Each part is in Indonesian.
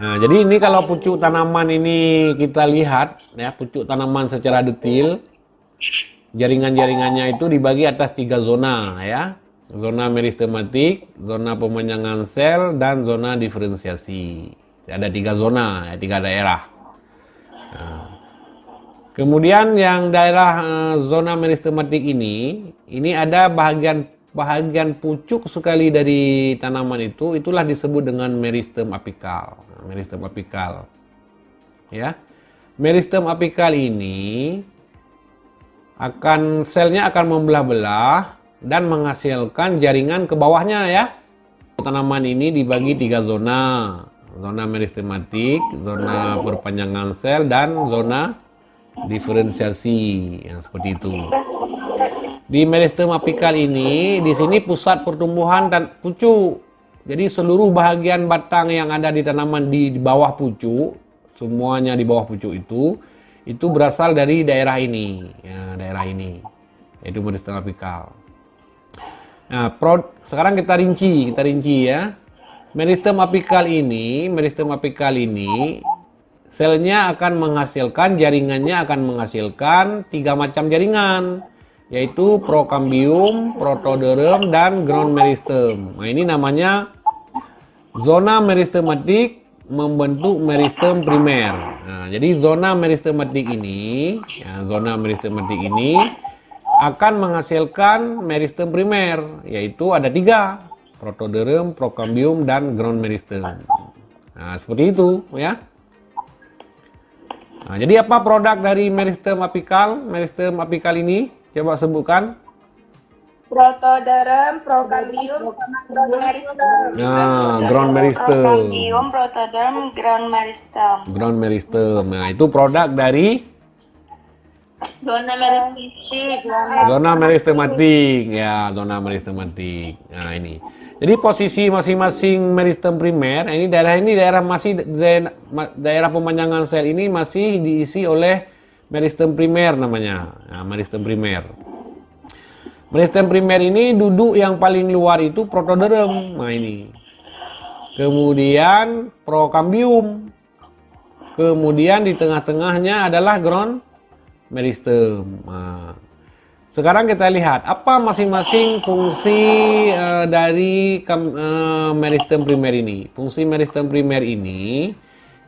Nah, jadi ini kalau pucuk tanaman ini kita lihat ya, pucuk tanaman secara detail, jaringan-jaringannya itu dibagi atas 3 zona ya. Zona meristematik, zona pemanjangan sel, dan zona diferensiasi. Ada 3 zona, ya, 3 daerah. Nah, kemudian yang daerah zona meristematik ini ada bahagian pucuk sekali dari tanaman itu, itulah disebut dengan meristem apikal. Meristem apikal. Ya. Meristem apikal ini selnya akan membelah-belah dan menghasilkan jaringan ke bawahnya ya. Tanaman ini dibagi 3 zona. Zona meristematik, zona perpanjangan sel, dan zona diferensiasi yang seperti itu. Di meristem apikal ini, di sini pusat pertumbuhan dan pucuk. Jadi seluruh bahagian batang yang ada di tanaman di bawah pucuk, semuanya di bawah pucuk itu berasal dari daerah ini, ya, daerah ini, yaitu meristem apikal. Nah, sekarang kita rinci ya. Meristem apikal ini, selnya akan menghasilkan, jaringannya akan menghasilkan 3 macam jaringan, yaitu prokambium, protoderm, dan ground meristem. Nah, ini namanya zona meristematik membentuk meristem primer. Nah, jadi zona meristematik ini akan menghasilkan meristem primer, yaitu ada 3, protoderm, prokambium, dan ground meristem. Nah, seperti itu ya. Nah, jadi apa produk dari meristem apikal? Meristem apikal ini coba sebutkan. Protoderm, prokambium, ground meristem. Nah, ground meristem. Prokambium, protoderm, ground meristem. Ground meristem. Nah, itu produk dari Zona meristematik. zona meristematik. Ya, zona meristematik. Nah, ini. Jadi posisi masing-masing meristem primer, ini daerah masih daerah pemanjangan sel ini masih diisi oleh meristem primer namanya. Nah, meristem primer. Meristem primer ini duduk yang paling luar itu protoderm. Nah, ini. Kemudian prokambium. Kemudian di tengah-tengahnya adalah ground meristem. Nah, sekarang kita lihat apa masing-masing fungsi dari meristem primer ini. Fungsi meristem primer ini,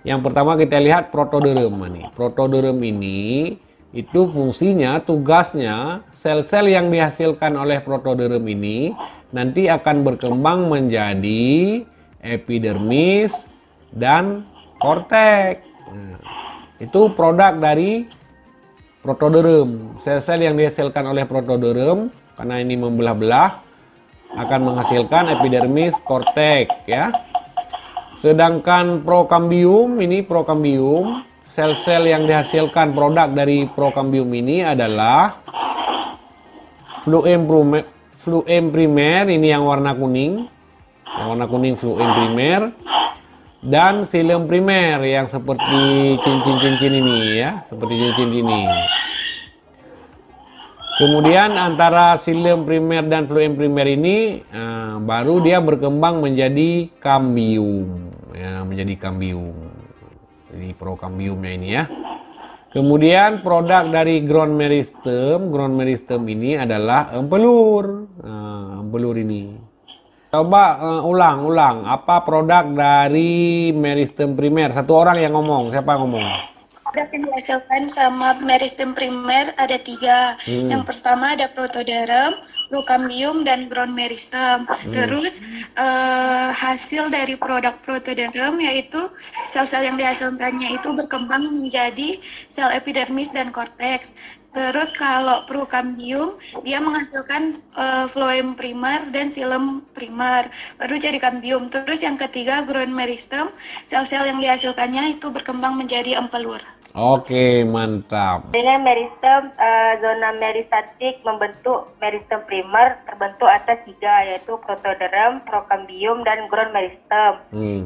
yang pertama kita lihat protoderm. Protoderm ini itu fungsinya, tugasnya, sel-sel yang dihasilkan oleh protoderm ini nanti akan berkembang menjadi epidermis dan korteks. Nah, itu produk dari protoderm. Sel-sel yang dihasilkan oleh protoderm, karena ini membelah-belah, akan menghasilkan epidermis, korteks ya. Sedangkan prokambium, sel-sel yang dihasilkan produk dari prokambium ini adalah fluem primer, ini yang warna kuning. Yang warna kuning fluem primer, dan xilem primer yang seperti cincin-cincin ini ya, seperti cincin ini. Kemudian antara xilem primer dan fluem primer ini baru dia berkembang menjadi kambium, ya, menjadi kambium. Jadi prokambiumnya ini ya. Kemudian produk dari ground meristem ini adalah empelur. Nah, empelur ini. Coba ulang apa produk dari meristem primer? Satu orang yang ngomong, siapa yang ngomong? Produk yang dihasilkan sama meristem primer ada 3. Yang pertama ada protoderm, prokambium, dan ground meristem. Terus hasil dari produk protoderm yaitu sel-sel yang dihasilkannya itu berkembang menjadi sel epidermis dan korteks. Terus kalau prokambium dia menghasilkan fluem primer dan xilem primer, baru jadi kambium. Terus yang ketiga ground meristem, sel-sel yang dihasilkannya itu berkembang menjadi empelur. Oke, mantap. Dengan meristem, zona meristatik membentuk meristem primer terbentuk atas 3, yaitu protoderm, prokambium, dan ground meristem.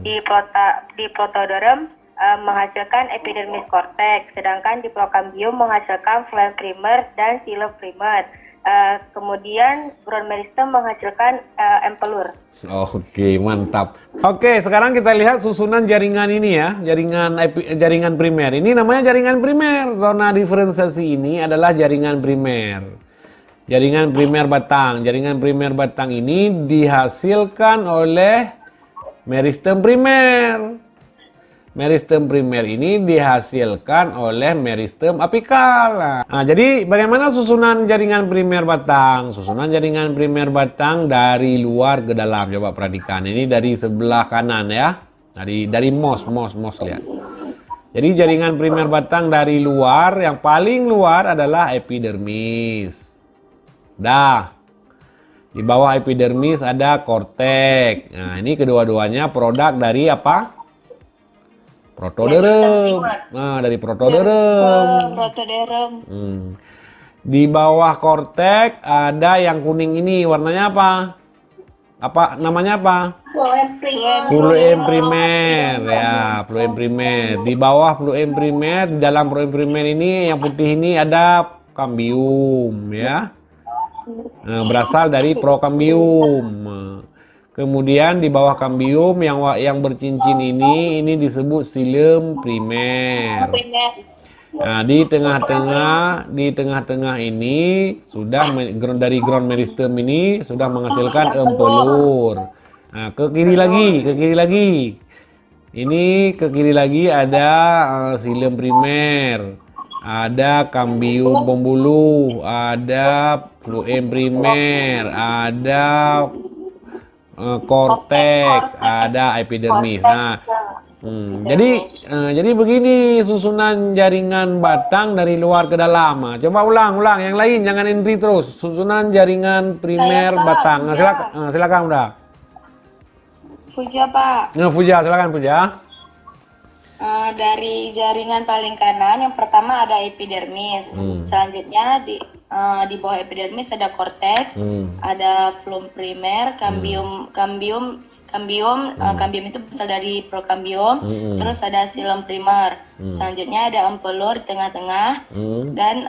Di protoderm menghasilkan epidermis korteks, sedangkan di prokambium menghasilkan fluem primer dan xilem primer. Kemudian ground meristem menghasilkan empelur. Oke, mantap. Oke, sekarang kita lihat susunan jaringan ini ya, jaringan primer. Ini namanya jaringan primer. Zona diferensiasi ini adalah jaringan primer. Jaringan primer batang. Jaringan primer batang ini dihasilkan oleh meristem primer. Meristem primer ini dihasilkan oleh meristem apikal. Nah, jadi bagaimana susunan jaringan primer batang? Susunan jaringan primer batang dari luar ke dalam. Coba perhatikan. Ini dari sebelah kanan ya. Dari mos lihat. Jadi jaringan primer batang dari luar, yang paling luar adalah epidermis. Dah. Di bawah epidermis ada korteks. Nah, ini kedua-duanya produk dari apa? Protoderm. Nah, dari protoderm. Protoderm. Di bawah korteks ada yang kuning ini, warnanya apa? Apa namanya apa? Fluem primer. Ya, fluem primer. Di bawah fluem primer, di dalam fluem primer ini yang putih ini ada kambium ya. Nah, berasal dari prokambium. Kemudian di bawah kambium yang bercincin ini disebut xilem primer. Nah, di tengah-tengah ini sudah dari ground meristem ini sudah menghasilkan empelur. Nah, ke kiri lagi. Ini ke kiri lagi ada xilem primer. Ada kambium pembuluh, ada fluem primer, ada korteks, ada epidermis. Nah, jadi begini susunan jaringan batang dari luar ke dalam. Nah, coba ulang yang lain, jangan entry terus. Susunan jaringan primer batang. Nah, silakan udah. Puja, Pak. Nah, Puja, silakan Puja. Dari jaringan paling kanan yang pertama ada epidermis. Selanjutnya di bawah epidermis ada korteks, ada fluem primer, kambium itu berasal dari prokambium, terus ada xilem primer. Selanjutnya ada empelur di tengah-tengah, dan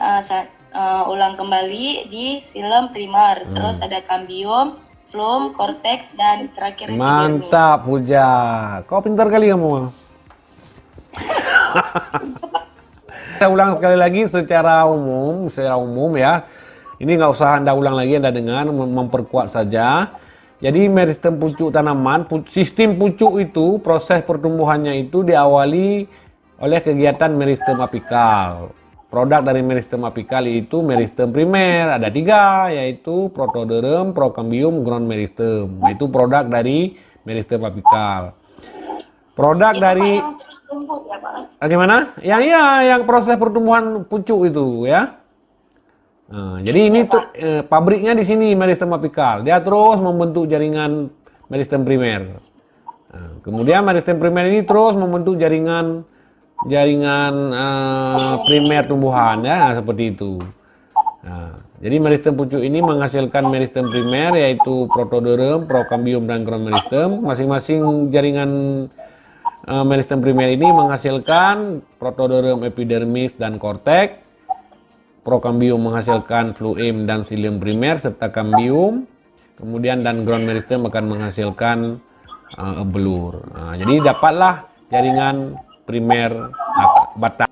ulang kembali di xilem primer. Terus ada kambium, fluem, korteks, dan terakhir epidermis. Mantap Puja, kau pintar kali kamu. Saya ulang sekali lagi secara umum ya. Ini nggak usah Anda ulang lagi, Anda dengar, memperkuat saja. Jadi meristem pucuk tanaman, sistem pucuk itu, proses pertumbuhannya itu diawali oleh kegiatan meristem apikal. Produk dari meristem apikal itu meristem primer, ada 3, yaitu protoderm, prokambium, ground meristem. Nah, itu produk dari meristem apikal. Produk dari gimana? Yang proses pertumbuhan pucuk itu ya. Nah, jadi ini tuh pabriknya di sini meristem apikal. Dia terus membentuk jaringan meristem primer. Nah, kemudian meristem primer ini terus membentuk jaringan primer tumbuhan ya, seperti itu. Nah, jadi meristem pucuk ini menghasilkan meristem primer yaitu protoderm, prokambium, dan ground meristem. Masing-masing jaringan meristem primer ini menghasilkan protoderm, epidermis, dan korteks. Prokambium menghasilkan fluem dan xilem primer serta kambium. Kemudian dan ground meristem akan menghasilkan empelur. Nah, jadi dapatlah jaringan primer batang.